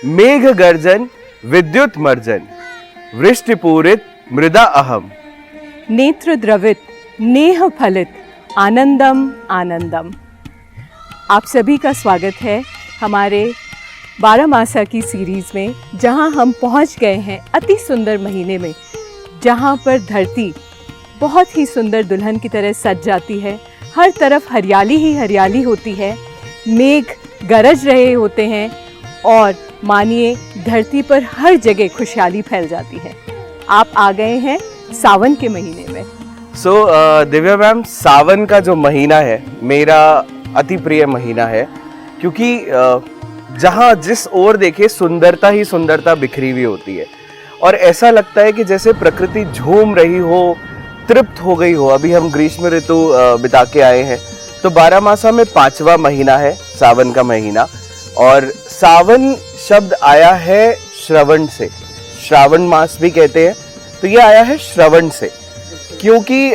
मेघ गर्जन विद्युत मर्जन, वृष्टि पूरित मृदा अहम, नेत्र द्रवित नेह फलित आनंदम आनंदम। आप सभी का स्वागत है हमारे 12 मासा की सीरीज़ में, जहां हम पहुंच गए हैं अति सुंदर महीने में, जहां पर धरती बहुत ही सुंदर दुल्हन की तरह सज जाती है। हर तरफ हरियाली ही हरियाली होती है, मेघ गरज रहे होते हैं और मानिए धरती पर हर जगह खुशहाली फैल जाती है। आप आ गए हैं सावन के महीने में। दिव्या मैम, सावन का जो महीना है मेरा अति प्रिय महीना है, क्योंकि जहाँ जिस ओर देखे सुंदरता ही सुंदरता बिखरी हुई होती है और ऐसा लगता है कि जैसे प्रकृति झूम रही हो, तृप्त हो गई हो। अभी हम ग्रीष्म ऋतु बिता के आए हैं, तो 12 मासा में 5वां महीना है सावन का महीना। और सावन शब्द आया है श्रवण से, श्रावण मास भी कहते हैं, तो ये आया है श्रवण से, क्योंकि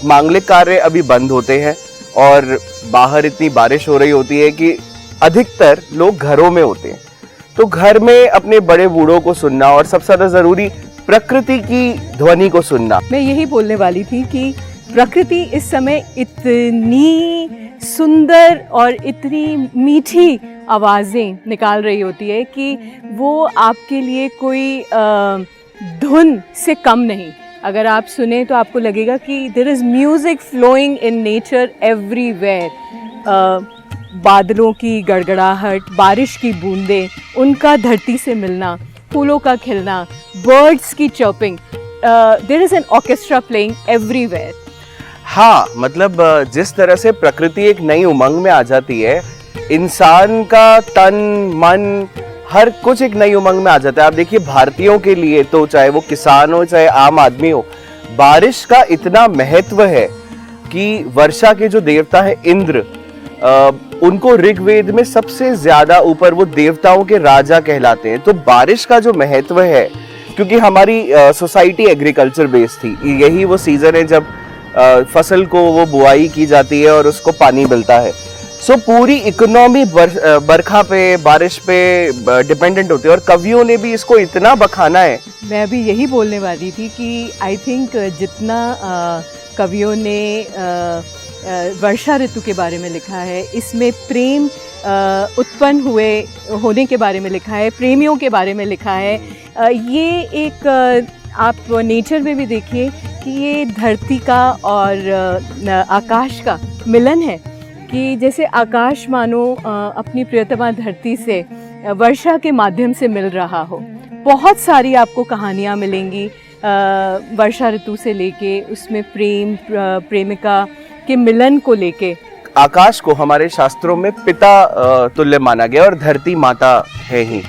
मांगलिक कार्य अभी बंद होते हैं और बाहर इतनी बारिश हो रही होती है कि अधिकतर लोग घरों में होते हैं। तो घर में अपने बड़े बूढ़ों को सुनना और सबसे ज्यादा जरूरी प्रकृति की ध्वनि को सुनना। मैं यही बोलने वाली थी कि प्रकृति इस समय इतनी सुंदर और इतनी मीठी आवाज़ें निकाल रही होती है कि वो आपके लिए कोई धुन से कम नहीं। अगर आप सुने तो आपको लगेगा कि there is music flowing in nature everywhere. बादलों की गड़गड़ाहट, बारिश की बूंदें, उनका धरती से मिलना, फूलों का खिलना, बर्ड्स की chirping, there is an orchestra playing everywhere. हाँ, मतलब जिस तरह से प्रकृति एक नई उमंग में आ जाती है, इंसान का तन मन हर कुछ एक नई उमंग में आ जाता है। आप देखिए, भारतीयों के लिए तो चाहे वो किसान हो चाहे आम आदमी हो, बारिश का इतना महत्व है कि वर्षा के जो देवता है इंद्र, उनको ऋग्वेद में सबसे ज्यादा ऊपर वो देवताओं के राजा कहलाते हैं। तो बारिश का जो महत्व है, क्योंकि हमारी सोसाइटी एग्रीकल्चर बेस्ड थी, यही वो सीजन है जब फसल को वो बुआई की जाती है और उसको पानी मिलता है। सो पूरी इकोनॉमी बरखा पे, बारिश पे डिपेंडेंट होती है और कवियों ने भी इसको इतना बखाना है। मैं अभी यही बोलने वाली थी कि आई थिंक जितना कवियों ने वर्षा ऋतु के बारे में लिखा है, इसमें प्रेम उत्पन्न होने के बारे में लिखा है, प्रेमियों के बारे में लिखा है। ये एक आप नेचर में भी देखिए कि ये धरती का और आकाश का मिलन है, कि जैसे आकाश मानो अपनी प्रियतमा धरती से वर्षा के माध्यम से मिल रहा हो। बहुत सारी आपको कहानियाँ मिलेंगी वर्षा ऋतु से लेके, उसमें प्रेम प्रेमिका के मिलन को लेके। आकाश को हमारे शास्त्रों में पिता तुल्य माना गया और धरती माता है ही।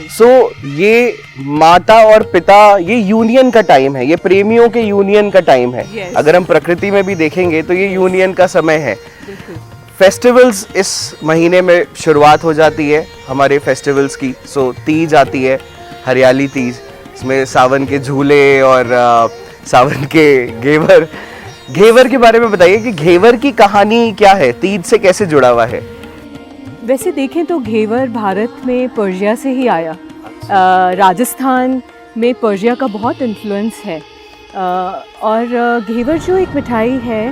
सो ये माता और पिता, ये यूनियन का टाइम है, ये प्रेमियों के यूनियन का टाइम है। Yes. अगर हम प्रकृति में भी देखेंगे तो ये यूनियन का समय है। फेस्टिवल्स इस महीने में शुरुआत हो जाती है हमारे फेस्टिवल्स की। सो तीज आती है, हरियाली तीज, इसमें सावन के झूले और सावन के घेवर। घेवर के बारे में बताइए कि घेवर की कहानी क्या है, तीज से कैसे जुड़ा हुआ है? वैसे देखें तो घेवर भारत में पर्शिया से ही आया। राजस्थान में पर्शिया का बहुत इन्फ्लुएंस है। और घेवर जो एक मिठाई है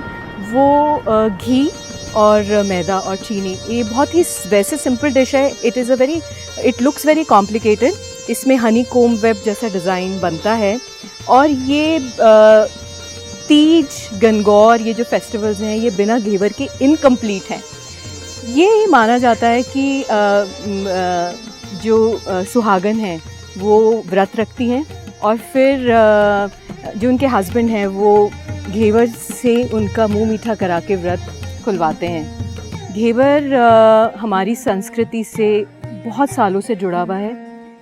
वो घी और मैदा और चीनी, ये बहुत ही वैसे सिंपल डिश है। It looks very complicated. इसमें हनी कोम वेब जैसा डिज़ाइन बनता है। और ये तीज, गणगौर, ये जो फेस्टिवल्स हैं, ये बिना घेवर के इनकम्प्लीट हैं। ये माना जाता है कि जो सुहागन हैं वो व्रत रखती हैं और फिर जो उनके हस्बैंड हैं वो घेवर से उनका मुंह मीठा करा के व्रत खुलवाते हैं। घेवर हमारी संस्कृति से बहुत सालों से जुड़ा हुआ है।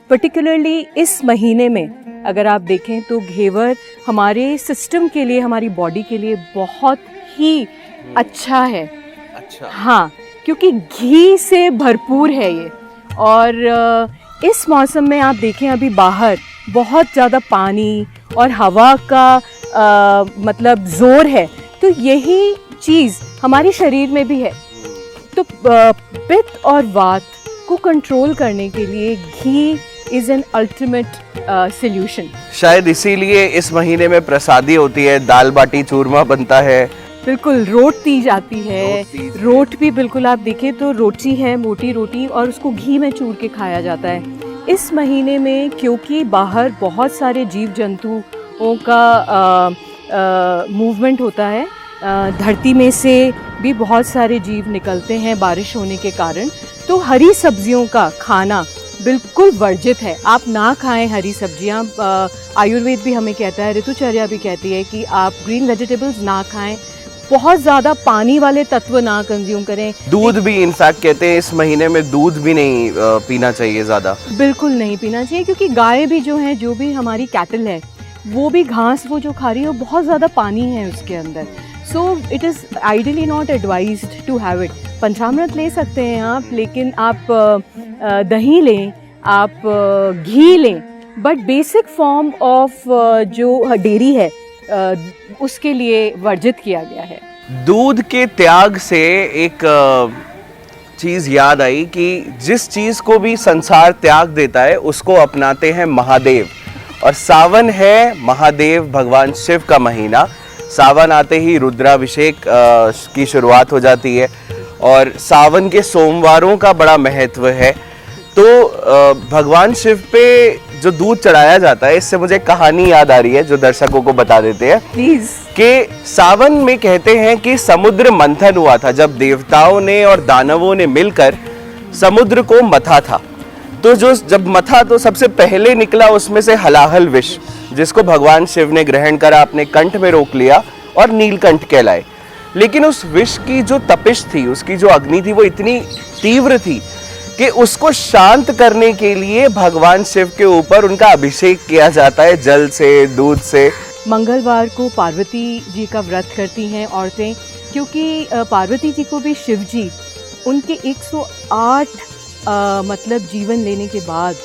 पर्टिकुलरली इस महीने में अगर आप देखें तो घेवर हमारे सिस्टम के लिए, हमारी बॉडी के लिए बहुत ही अच्छा है। अच्छा। हाँ, क्योंकि घी से भरपूर है ये। और इस मौसम में आप देखें अभी बाहर बहुत ज़्यादा पानी और हवा का मतलब ज़ोर है, तो यही चीज़ हमारे शरीर में भी है। तो पित्त और वात को कंट्रोल करने के लिए घी is an ultimate solution. शायद इसीलिए इस महीने में प्रसादी होती है, दाल बाटी चूरमा बनता है। बिल्कुल, रोट तीज आती है। रोट तीज है। रोट भी बिल्कुल आप देखें तो रोटी है, मोटी रोटी, और उसको घी में चूर के खाया जाता है। इस महीने में क्योंकि बाहर बहुत सारे जीव जंतुओं का मूवमेंट होता है, धरती में से भी बहुत सारे जीव निकलते हैं बारिश होने के कारण, तो हरी सब्जियों का खाना बिल्कुल वर्जित है। आप ना खाएं हरी सब्जियां। आयुर्वेद भी हमें कहता है, ऋतुचर्या भी कहती है कि आप ग्रीन वेजिटेबल्स ना खाएं, बहुत ज़्यादा पानी वाले तत्व ना कंज्यूम करें। दूध भी इनफैक्ट कहते हैं इस महीने में दूध भी नहीं पीना चाहिए ज़्यादा। बिल्कुल नहीं पीना चाहिए, क्योंकि गाय भी जो है, जो भी हमारी कैटल है, वो भी घास वो जो खा रही है, वो बहुत ज़्यादा पानी है उसके अंदर। So it is ideally not advised to have it. पंचामृत ले सकते हैं आप, लेकिन आप दही लें, आप घी लें, बट बेसिक फॉर्म ऑफ जो डेयरी है उसके लिए वर्जित किया गया है। दूध के त्याग से एक चीज़ याद आई कि जिस चीज़ को भी संसार त्याग देता है उसको अपनाते हैं महादेव, और सावन है महादेव भगवान शिव का महीना। सावन आते ही रुद्राभिषेक की शुरुआत हो जाती है, और सावन के सोमवारों का बड़ा महत्व है। तो भगवान शिव पे जो दूध चढ़ाया जाता है, इससे मुझे कहानी याद आ रही है जो दर्शकों को बता देते हैं। प्लीज। कि सावन में कहते हैं कि समुद्र मंथन हुआ था, जब देवताओं ने और दानवों ने मिलकर समुद्र को मथा था। तो जो जब मथा तो सबसे पहले निकला उसमें से हलाहल विष, जिसको भगवान शिव ने ग्रहण करा, अपने कंठ में रोक लिया और नीलकंठ कहलाए। लेकिन उस विष की जो तपिश थी, उसकी जो अग्नि थी, वो इतनी तीव्र थी कि उसको शांत करने के लिए भगवान शिव के ऊपर उनका अभिषेक किया जाता है, जल से, दूध से। मंगलवार को पार्वती जी का व्रत करती हैं औरतें, क्योंकि पार्वती जी को भी शिव जी उनके 108 मतलब जीवन लेने के बाद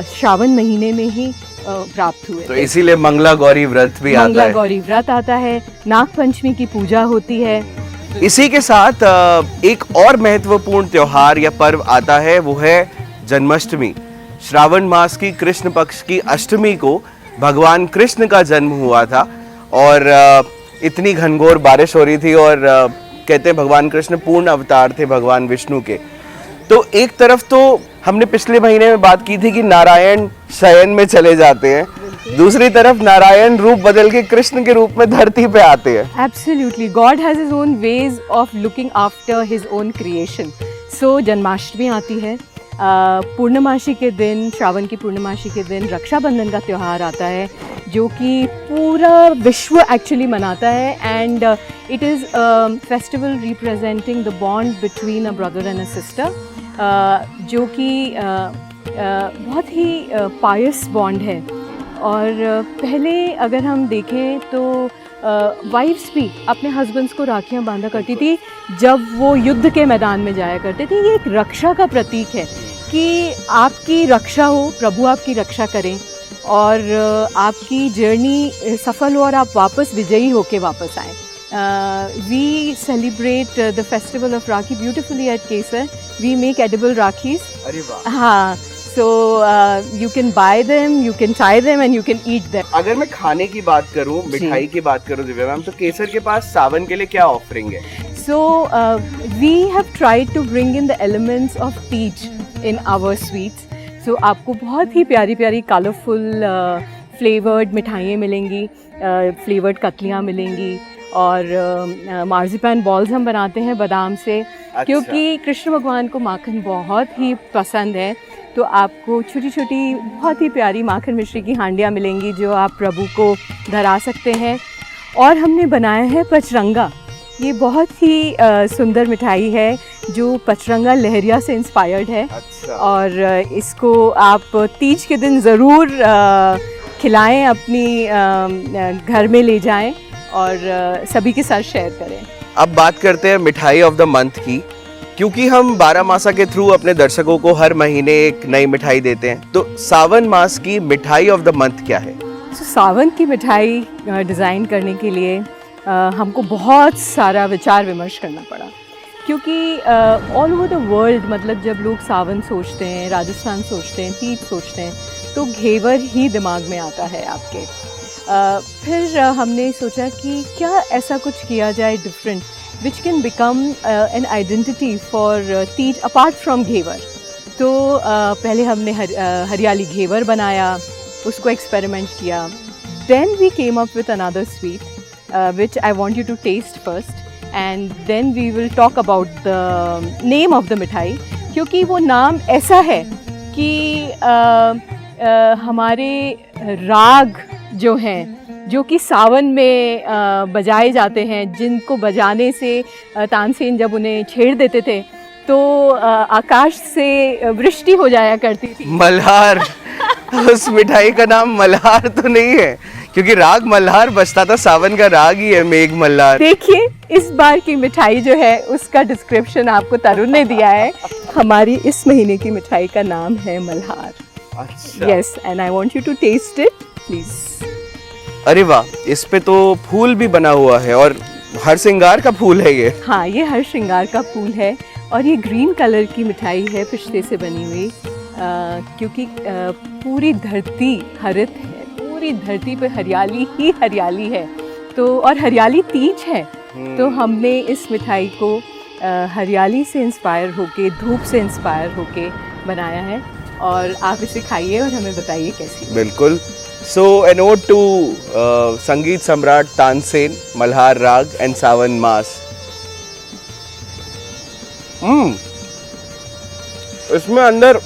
श्रावण महीने में ही प्राप्त हुए। तो इसीलिए मंगला गौरी व्रत भी आता है। मंगला गौरी व्रत आता है, नाग पंचमी की पूजा होती है। इसी के साथ एक और महत्वपूर्ण त्योहार या पर्व आता है, वो है जन्माष्टमी। श्रावण मास की कृष्ण पक्ष की अष्टमी को भगवान कृष्ण का जन्म हुआ था, और इतनी घनघोर बारिश हो रही थी, और कहते हैं भगवान कृष्ण पूर्ण अवतार थे भगवान विष्णु के। तो एक तरफ तो हमने पिछले महीने में बात की थी कि नारायण शयन में चले जाते हैं, दूसरी तरफ नारायण रूप बदल के कृष्ण के रूप में धरती पे आते हैं। Absolutely, God has his own ways of looking after his own creation. So Janmashtami आती है, पूर्णमासी के दिन, श्रावण की पूर्णमासी के दिन रक्षाबंधन का त्यौहार आता है, जो कि पूरा विश्व एक्चुअली मनाता है। And it is festival representing the bond between a brother and a sister, जो कि बहुत ही पायस बॉन्ड है। और पहले अगर हम देखें तो वाइफ्स भी अपने हस्बैंड्स को राखियां बांधा करती थी जब वो युद्ध के मैदान में जाया करते थे। ये एक रक्षा का प्रतीक है कि आपकी रक्षा हो, प्रभु आपकी रक्षा करें, और आपकी जर्नी सफल हो और आप वापस विजयी होके वापस आएँ। We celebrate the festival of Rakhi beautifully at Kesar. We make edible Rakhis. अरे वाह। हाँ, so you can buy them, you can tie them and you can eat them. अगर मैं खाने की बात करूं, मिठाई की बात करूं दिव्या मैम, तो केसर के पास सावन के लिए क्या ऑफरिंग है? So we have tried to bring in the elements of peach in our sweets. So आपको बहुत ही प्यारी प्यारी कलरफुल फ्लेवर्ड मिठाइयाँ मिलेंगी, फ्लेवर्ड कतलियाँ मिलेंगी, और मार्जिपान बॉल्स हम बनाते हैं बादाम से। अच्छा। क्योंकि कृष्ण भगवान को माखन बहुत ही पसंद है, तो आपको छोटी छोटी बहुत ही प्यारी माखन मिश्री की हांडियाँ मिलेंगी जो आप प्रभु को धरा सकते हैं। और हमने बनाया है पचरंगा। ये बहुत ही सुंदर मिठाई है जो पचरंगा लहरिया से इंस्पायर्ड है। अच्छा। और इसको आप तीज के दिन ज़रूर खिलाएं, अपनी घर में ले जाएं और सभी के साथ शेयर करें। अब बात करते हैं मिठाई ऑफ द मंथ की, क्योंकि हम 12 मासा के थ्रू अपने दर्शकों को हर महीने एक नई मिठाई देते हैं। तो सावन मास की मिठाई ऑफ द मंथ क्या है? सावन की मिठाई डिज़ाइन करने के लिए हमको बहुत सारा विचार विमर्श करना पड़ा क्योंकि ऑल ओवर द वर्ल्ड मतलब जब लोग सावन सोचते हैं, राजस्थान सोचते हैं, तीज सोचते हैं, तो घेवर ही दिमाग में आता है आपके। फिर हमने सोचा कि क्या ऐसा कुछ किया जाए different which can become an identity for Teej apart from ghevar. तो पहले हमने हरियाली घेवर बनाया, उसको एक्सपेरिमेंट किया। Then we came up with another sweet which I want you to taste first and then we will talk about the name of the mithai, क्योंकि वो नाम ऐसा है कि हमारे राग जो हैं, जो कि सावन में बजाए जाते हैं, जिनको बजाने से तानसेन जब उन्हें छेड़ देते थे तो आकाश से वृष्टि हो जाया करती थी। मल्हार। उस मिठाई का नाम मल्हार तो नहीं है, क्योंकि राग मल्हार बजता था, सावन का राग ही है मेघ मल्हार। देखिए इस बार की मिठाई जो है उसका डिस्क्रिप्शन आपको तरुण ने दिया है। हमारी इस महीने की मिठाई का नाम है मल्हार। अच्छा। Yes, and I want you to taste it please. अरे वाह, इस पे तो फूल भी बना हुआ है और हर श्रृंगार का फूल है ये। हाँ, ये हर श्रृंगार का फूल है और ये ग्रीन कलर की मिठाई है, पिस्ते से बनी हुई, क्योंकि पूरी धरती हरित है, पूरी धरती पे हरियाली ही हरियाली है। तो और हरियाली तीज है, तो हमने इस मिठाई को हरियाली से इंस्पायर होके, धूप से इंस्पायर होके बनाया है। और आप इसे खाइए और हमें बताइए कैसी है। बिल्कुल। सो एन ओड टू संगीत सम्राट तानसेन, मल्हार राग एंड सावन मास। इसमें अंदर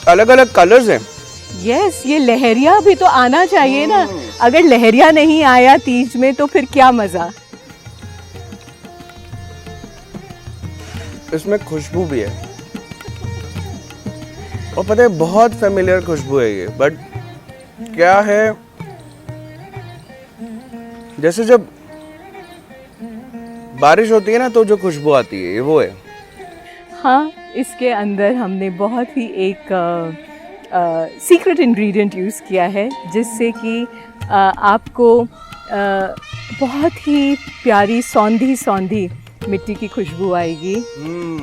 अलग अलग कलर्स हैं। यस, ये लहरिया भी तो आना चाहिए ना। अगर लहरिया नहीं आया तीज में तो फिर क्या मजा। इसमें खुशबू भी है और पता है बहुत फेमिलियर खुशबू है ये, बट क्या है, जैसे जब बारिश होती है ना तो जो खुशबू आती है ये वो है। हाँ, इसके अंदर हमने बहुत ही एक सीक्रेट इंग्रेडिएंट यूज़ किया है, जिससे कि आपको बहुत ही प्यारी सौंधी सौंधी मिट्टी की खुशबू आएगी।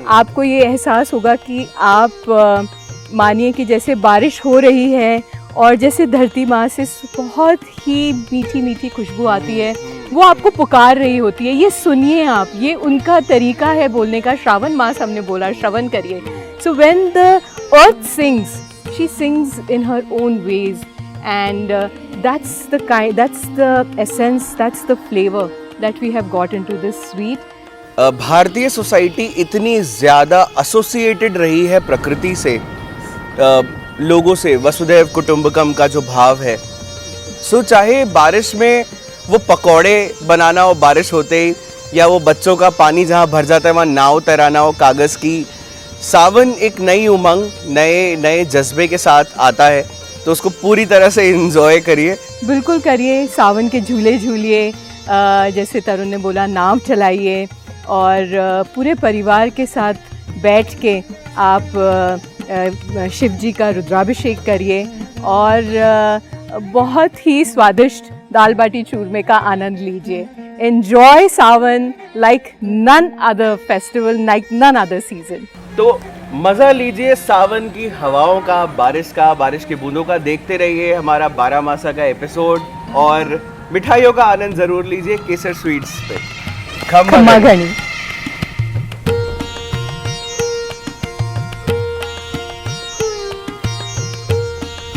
आपको ये एहसास होगा कि आप मानिए कि जैसे बारिश हो रही है और जैसे धरती माँ से बहुत ही मीठी मीठी खुशबू आती है, वो आपको पुकार रही होती है। ये सुनिए आप, ये उनका तरीका है बोलने का। श्रावण मास हमने बोला, श्रवण करिए। So when the earth sings, she sings in her own ways and that's the essence, that's the flavor that we have got into this sweet. भारतीय सोसाइटी इतनी ज़्यादा एसोसिएटेड रही है प्रकृति से, लोगों से, वसुधैव कुटुंबकम का जो भाव है। सो चाहे बारिश में वो पकौड़े बनाना हो बारिश होते ही, या वो बच्चों का पानी जहाँ भर जाता है वहाँ नाव तैराना हो कागज़ की, सावन एक नई उमंग, नए नए जज्बे के साथ आता है, तो उसको पूरी तरह से एंजॉय करिए। बिल्कुल करिए, सावन के झूले झूलिए, जैसे तरुण ने बोला नाव चलाइए, और पूरे परिवार के साथ बैठ के आप शिव जी का रुद्राभिषेक करिए और बहुत ही स्वादिष्ट दाल बाटी चूरमे का आनंद लीजिए। Enjoy Sawan like none other festival, like none other season. तो मज़ा लीजिए सावन की हवाओं का, बारिश की बूंदों का। देखते रहिए हमारा 12 मासा का एपिसोड और मिठाइयों का आनंद ज़रूर लीजिए केसर स्वीट्स पे। खम्मा घनी।